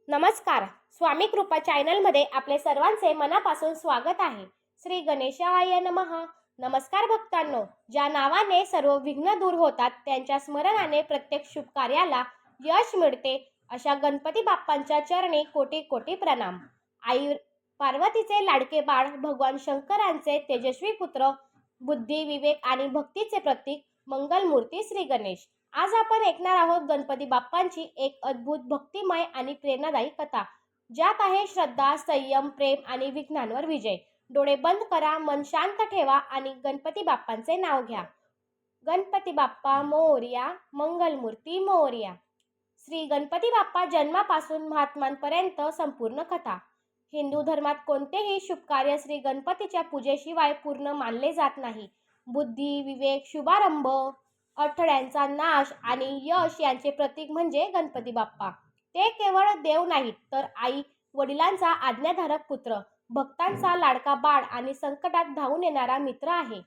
नमस्कार. स्वामी कृपा चॅनलमध्ये आपले सर्वांचे मनापासून स्वागत आहे. श्री गणेशाय नमः. नमस्कार भक्तांनो. ज्या नावाने सर्व विघ्न दूर होतात, त्यांच्या स्मरणाने प्रत्येक शुभ कार्याला यश मिळते, अशा गणपती बाप्पांच्या चरणी कोटी कोटी प्रणाम. आई पार्वतीचे लाडके बाळ, भगवान शंकरांचे तेजस्वी पुत्र, बुद्धी, विवेक आणि भक्तीचे प्रतीक, मंगलमूर्ती श्री गणेश. आज आपण ऐकणार आहोत गणपती बाप्पांची एक अद्भुत, भक्तिमय आणि प्रेरणादायी कथा, ज्यात आहे श्रद्धा, संयम, प्रेम आणि विघ्नांवर विजय. डोळे बंद करा, मन शांत ठेवा आणि गणपती बाप्पांचे नाव घ्या. गणपती बाप्पा मोरया, मंगलमूर्ती मोरया. श्री गणपती बाप्पा जन्मापासून महात्म्यांपर्यंत संपूर्ण कथा. हिंदू धर्मात कोणतेही शुभ कार्य श्री गणपतीच्या पूजेशिवाय पूर्ण मानले जात नाही. बुद्धी, विवेक, शुभारंभ, अडथळ्यांचा नाश आणि यश यांचे प्रतीक म्हणजे गणपती बाप्पा. ते केवळ देव नाहीत, तर आई वडिलांचा आज्ञाधारक पुत्र, भक्तांचा लाडका बाळ आणि संकटात धावून येणारा मित्र आहे.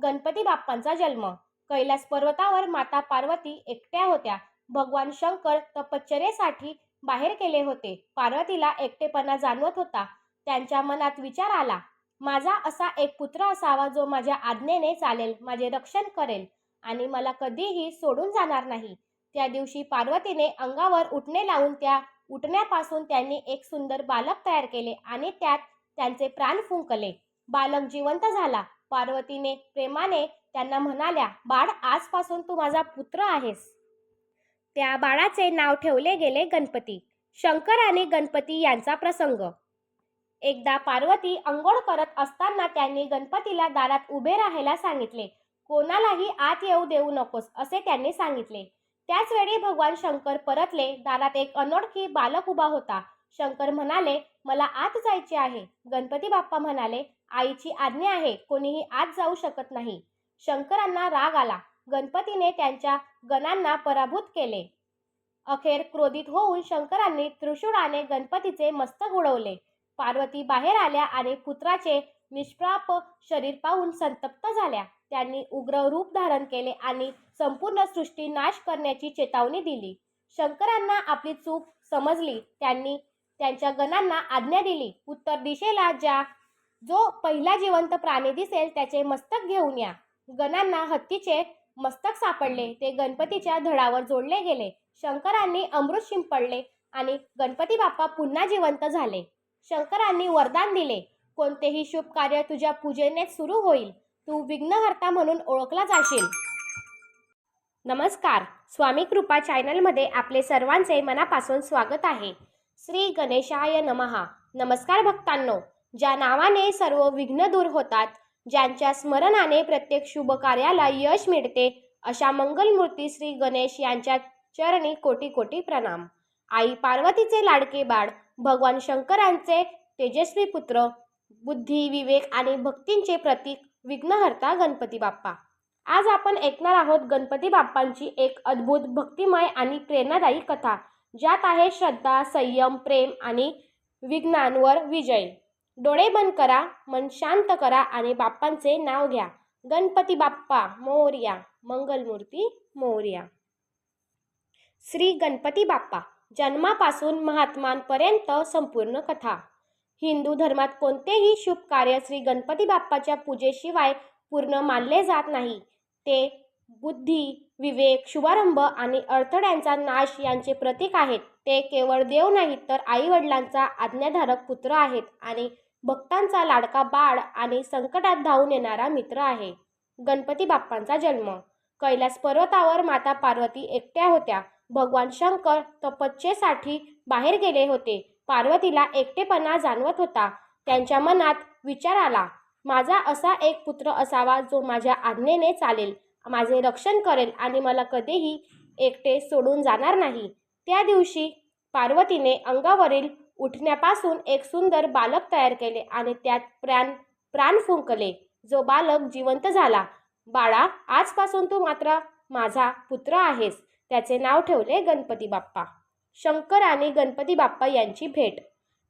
गणपती बाप्पांचा जन्म. कैलास पर्वतावर माता पार्वती एकट्या होत्या. भगवान शंकर तपश्चर्येसाठी बाहेर गेले होते. पार्वतीला एकटेपणा जाणवत होता. त्यांच्या मनात विचार आला, माझा असा एक पुत्र असावा जो माझ्या आज्ञेने चालेल, माझे रक्षण करेल आणि मला कधीही सोडून जाणार नाही. त्या दिवशी पार्वतीने अंगावर उटणे लावून त्या उटण्यापासून त्यांनी एक सुंदर बालक तयार केले आणि त्यात त्यांचे प्राण फुंकले. बालक जिवंत झाला. पार्वतीने प्रेमाने त्यांना म्हणाल्या, बाळ, आजपासून तू माझा पुत्र आहेस. त्या बाळाचे नाव ठेवले गेले गणपती. शंकर आणि गणपती यांचा प्रसंग. एकदा पार्वती अंघोळ करत असताना त्यांनी गणपतीला दारात उभे राहायला सांगितले. कोणालाही आत येऊ देऊ नकोस, असे त्यांनी सांगितले. त्याच वेळी भगवान शंकर परतले. दारात एक अनोळखी बालक उभा होता. शंकर म्हणाले, मला आत जायचे आहे. गणपती बाप्पा म्हणाले, आईची आज्ञा आहे, कोणीही आत जाऊ शकत नाही. शंकरांना राग आला. गणपतीने त्यांच्या गणांना पराभूत केले. अखेर क्रोधित होऊन शंकरांनी त्रिशूळाने गणपतीचे मस्तक उडवले. पार्वती बाहेर आल्या आणि पुत्राचे निष्पाप शरीर पाहून संतप्त झाल्या. त्यांनी उग्र रूप धारण केले आणि संपूर्ण सृष्टी नाश करण्याची चेतावणी दिली. शंकरांना आपली चूक समजली. त्यांनी त्यांच्या गणांना आज्ञा दिली, उत्तर दिशेला जो पहिला जिवंत प्राणी दिसेल त्याचे मस्तक घेऊन या. गणांना हत्तीचे मस्तक सापडले. ते गणपतीच्या धडावर जोडले गेले. शंकरांनी अमृत शिंपडले आणि गणपती बाप्पा पुन्हा जिवंत झाले. शंकरांनी वरदान दिले, कोणतेही शुभ कार्य तुझ्या पूजेनेच सुरू होईल. तू विघ्नहर्ता म्हणून ओळखला जाशील. नमस्कार. स्वामी कृपा चॅनलमध्ये आपले सर्वांचे मनापासून स्वागत आहे. श्री गणेशाय नमः. नमस्कार भक्तांनो. ज्या नावाने सर्व विघ्न दूर होतात, ज्यांच्या स्मरणाने प्रत्येक शुभ कार्याला यश मिळते, अशा मंगलमूर्ती श्री गणेश यांच्या चरणी कोटी कोटी प्रणाम. आई पार्वतीचे लाडके बाळ, भगवान शंकरांचे तेजस्वी पुत्र, बुद्धी, विवेक आणि भक्तींचे प्रतीक, विघ्नहर्ता गणपती बाप्पा. आज आपण ऐकणार आहोत गणपती बाप्पांची एक अद्भुत, भक्तिमय आणि प्रेरणादायी कथा, ज्यात आहे श्रद्धा, संयम, प्रेम आणि विघ्नांवर विजय. डोळे बंद करा, मन शांत करा आणि बाप्पांचे नाव घ्या. गणपती बाप्पा मोरया, मंगलमूर्ती मोरया. श्री गणपती बाप्पा जन्मापासून महात्म्यांपर्यंत संपूर्ण कथा. हिंदू धर्मात कोणतेही शुभ कार्य श्री गणपती बाप्पाच्या पूजेशिवाय पूर्ण मानले जात नाही. ते बुद्धी, विवेक, शुभारंभ आणि अडथळ्यांचा नाश यांचे प्रतीक आहेत. ते केवळ देव नाहीत, तर आई वडिलांचा आज्ञाधारक पुत्र आहेत आणि भक्तांचा लाडका बाळ आणि संकटात धावून येणारा मित्र आहे. गणपती बाप्पांचा जन्म. कैलास पर्वतावर माता पार्वती एकट्या होत्या. भगवान शंकर तपश्चर्येसाठी बाहेर गेले होते. पार्वतीला एकटेपणा जाणवत होता. त्यांच्या मनात विचार आला, माझा असा एक पुत्र असावा जो माझ्या आज्ञेने चालेल, माझे रक्षण करेल आणि मला कधीही एकटे सोडून जाणार नाही. त्या दिवशी पार्वतीने अंगावरील उठण्यापासून एक सुंदर बालक तयार केले आणि त्यात प्राण फुंकले. जो बालक जिवंत झाला. बाळा, आजपासून तू मात्र माझा पुत्र आहेस. त्याचे नाव ठेवले गणपती बाप्पा. शंकर आणि गणपती बाप्पा यांची भेट.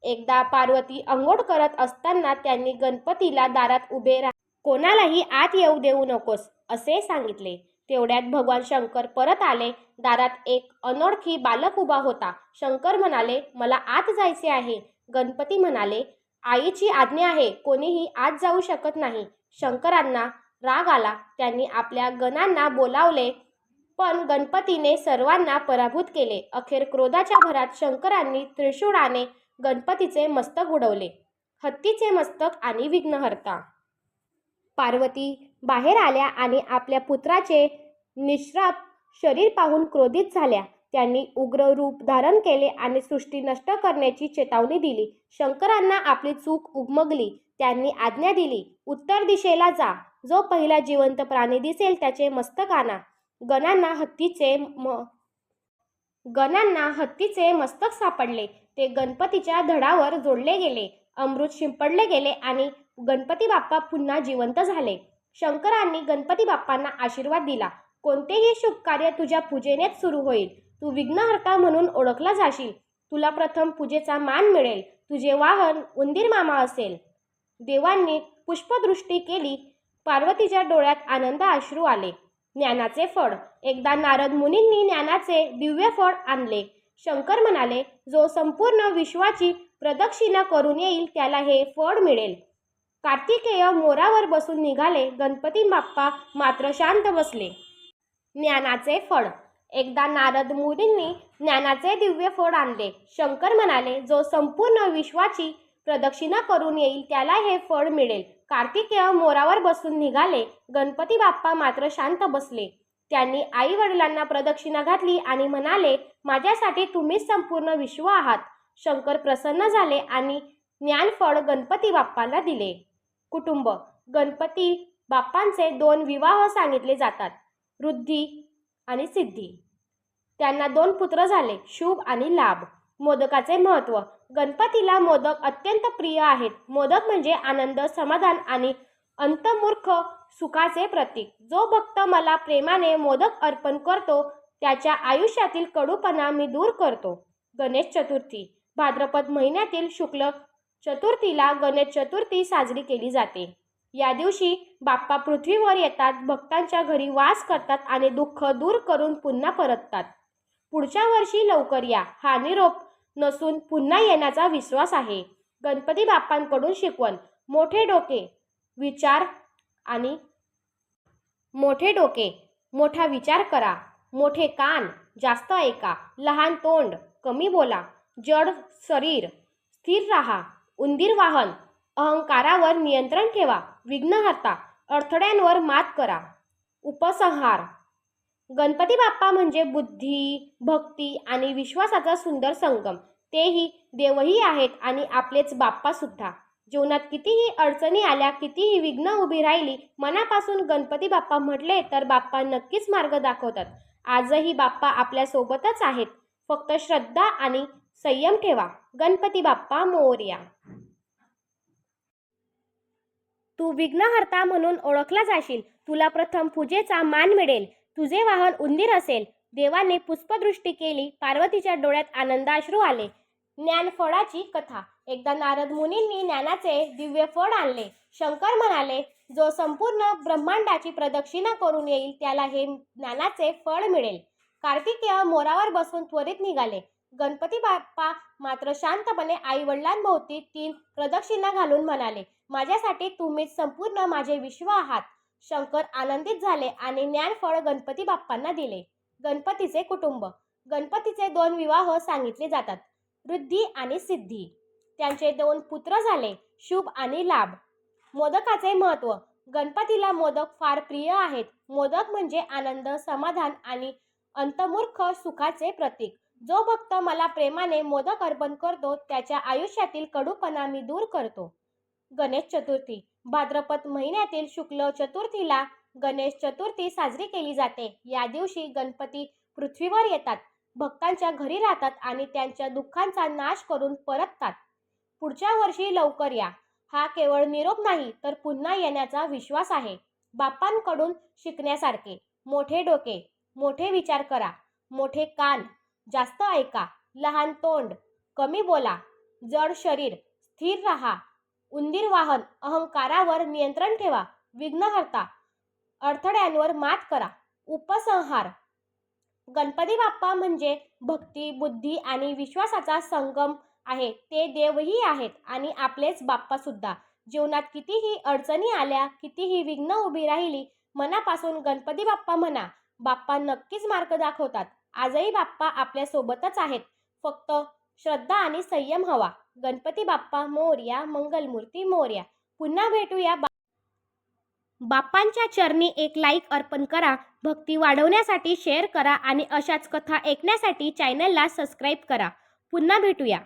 एकदा पार्वती अंघोळ करत असताना त्यांनी गणपतीला दारात उभे कोणालाही आत येऊ देऊ नकोस, असे सांगितले. तेवढ्यात भगवान शंकर परत आले. दारात एक अनोळखी बालक उभा होता. शंकर म्हणाले, मला आत जायचे आहे. गणपती म्हणाले, आईची आज्ञा आहे, कोणीही आत जाऊ शकत नाही. शंकरांना राग आला. त्यांनी आपल्या गणांना बोलावले, पण गणपतीने सर्वांना पराभूत केले. अखेर क्रोधाच्या भरात शंकरांनी त्रिशूळाने गणपतीचे मस्तक उडवले. हत्तीचे मस्तक आणि विघ्नहर्ता. पार्वती बाहेर आल्या आणि आपल्या पुत्राचे निष्पाप शरीर पाहून क्रोधित झाल्या. त्यांनी उग्र रूप धारण केले आणि सृष्टी नष्ट करण्याची चेतावणी दिली. शंकरांना आपली चूक उमगली. त्यांनी आज्ञा दिली, उत्तर दिशेला जा. जो पहिला जिवंत प्राणी दिसेल त्याचे मस्तक आणा. गणांना हत्तीचे मस्तक सापडले. ते गणपतीच्या धडावर जोडले गेले. अमृत शिंपडले गेले आणि गणपती बाप्पा पुन्हा जिवंत झाले. शंकरांनी गणपती बाप्पांना आशीर्वाद दिला, कोणतेही शुभ कार्य तुझ्या पूजेनेच सुरू होईल. तू विघ्नहर्ता म्हणून ओळखला जाशील. तुला प्रथम पूजेचा मान मिळेल. तुझे वाहन उंदीर मामा असेल. देवांनी पुष्पदृष्टी केली. पार्वतीच्या डोळ्यात आनंद अश्रू आले. ज्ञानाचे फळ. एकदा नारद मुनींनी ज्ञानाचे दिव्य फळ आणले. शंकर म्हणाले, जो संपूर्ण विश्वाची प्रदक्षिणा करून येईल त्याला हे फळ मिळेल. कार्तिकेय मोरावर बसून निघाले. गणपती बाप्पा मात्र शांत बसले. ज्ञानाचे फळ. एकदा नारद मुनींनी ज्ञानाचे दिव्य फळ आणले. शंकर म्हणाले, जो संपूर्ण विश्वाची प्रदक्षिणा करून येईल त्याला हे फळ मिळेल. कार्तिकेय मोरावर बसून निघाले. गणपती बाप्पा मात्र शांत बसले. त्यांनी आई वडिलांना प्रदक्षिणा घातली आणि म्हणाले, माझ्यासाठी तुम्हीच संपूर्ण विश्व आहात. शंकर प्रसन्न झाले आणि ज्ञानफळ गणपती बाप्पाला दिले. कुटुंब. गणपती बाप्पांचे 2 विवाह सांगितले जातात, ऋद्धी आणि सिद्धी. त्यांना 2 पुत्र झाले, शुभ आणि लाभ. मोदकाचे महत्त्व. गणपतीला मोदक अत्यंत प्रिय आहेत. मोदक म्हणजे आनंद, समाधान आणि अंतर्मुख सुखाचे प्रतीक. जो भक्त मला प्रेमाने मोदक अर्पण करतो त्याच्या आयुष्यातील कडूपणा मी दूर करतो. गणेश चतुर्थी. भाद्रपद महिन्यातील शुक्ल चतुर्थीला गणेश चतुर्थी साजरी केली जाते. या दिवशी बाप्पा पृथ्वीवर येतात, भक्तांच्या घरी वास करतात आणि दुःख दूर करून पुन्हा परततात. पुढच्या वर्षी लवकर या हा निरोप नसून पुन्हा येण्याचा विश्वास आहे. गणपती बाप्पांकडून शिकवण. मोठे डोके मोठा विचार करा. मोठे कान, जास्त ऐका. लहान तोंड, कमी बोला. जड शरीर, स्थिर राहा. उंदीर वाहन, अहंकारावर नियंत्रण ठेवा. विघ्नहर्ता, अडथळ्यांवर मात करा. उपसंहार. गणपती बाप्पा म्हणजे बुद्धी, भक्ती आणि विश्वासाचा सुंदर संगम. तेही देवही आहेत आणि आपलेच बाप्पा सुद्धा. जीवनात कितीही अडचणी आल्या, कितीही विघ्न उभी राहिली, मनापासून गणपती बाप्पा म्हटले तर बाप्पा नक्कीच मार्ग दाखवतात. आजही बाप्पा आपल्या सोबतच आहेत. फक्त श्रद्धा आणि संयम ठेवा. गणपती बाप्पा मोरया. तू विघ्नहर्ता म्हणून ओळखला जाशील. तुला प्रथम पूजेचा मान मिळेल. तुझे वाहन उंदीर असेल. देवाने पुष्पदृष्टी केली. पार्वतीच्या डोळ्यात आनंद अश्रू आले. ज्ञानफळाची कथा. एकदा नारद मुनींनी ज्ञानाचे दिव्य फळ आणले. शंकर म्हणाले, जो संपूर्ण ब्रह्मांडाची प्रदक्षिणा करून येईल त्याला हे ज्ञानाचे फळ मिळेल. कार्तिकेय मोरावर बसून त्वरित निघाले. गणपती बाप्पा मात्र शांतपणे आई वडिलांभोवती 3 प्रदक्षिणा घालून म्हणाले, माझ्यासाठी तुम्हीच संपूर्ण माझे विश्व आहात. शंकर आनंदित झाले आणि ज्ञानफळ गणपती बाप्पांना दिले. गणपतीचे कुटुंब. गणपतीचे 2 विवाह सांगितले जातात, ऋद्धी आणि सिद्धी. त्यांचे 2 पुत्र झाले, शुभ आणि लाभ. मोदकाचे महत्त्व. गणपतीला मोदक फार प्रिय आहेत. मोदक म्हणजे आनंद, समाधान आणि अंतर्मुख सुखाचे प्रतीक. जो भक्त मला प्रेमाने मोदक अर्पण करतो त्याच्या आयुष्यातील कडूपणा मी दूर करतो. गणेश चतुर्थी. भाद्रपद महिन्यातील शुक्ल चतुर्थीला गणेश चतुर्थी साजरी केली जाते. या दिवशी गणपती पृथ्वीवर येतात, भक्तांच्या घरी राहतात आणि त्यांच्या दुःखांचा नाश करून परततात. पुढच्या वर्षी लवकर या हा केवळ निरोप नाही तर पुन्हा येण्याचा विश्वास आहे. बाप्पांकडून शिकण्यासारखे. मोठे डोके, मोठे विचार करा. मोठे कान, जास्त ऐका. लहान तोंड, कमी बोला. जड शरीर, स्थिर राहा. उंदीर वाहन, अहंकारावर नियंत्रण ठेवा. विघ्नहर्ता, अडथळ्यांवर मात करा. उपसंहार. गणपती बाप्पा म्हणजे भक्ती, बुद्धी आणि विश्वासाचा संगम आहे. ते देवही आहेत आणि आपलेच बाप्पा सुद्धा. जीवनात कितीही अडचणी आल्या, कितीही विघ्न उभी राहिली, मनापासून गणपती बाप्पा म्हणा. बाप्पा नक्कीच मार्ग दाखवतात. आजही बाप्पा आपल्या सोबतच आहेत. फक्त श्रद्धा आणि संयम हवा. गणपती बाप्पा मोरया, मंगलमूर्ती मोरया. पुन्हा भेटूया. बाप्पांच्या चरणी एक लाईक अर्पण करा. भक्ती वाढवण्यासाठी शेअर करा आणि अशाच कथा ऐकण्यासाठी चॅनलला सबस्क्राईब करा. पुन्हा भेटूया.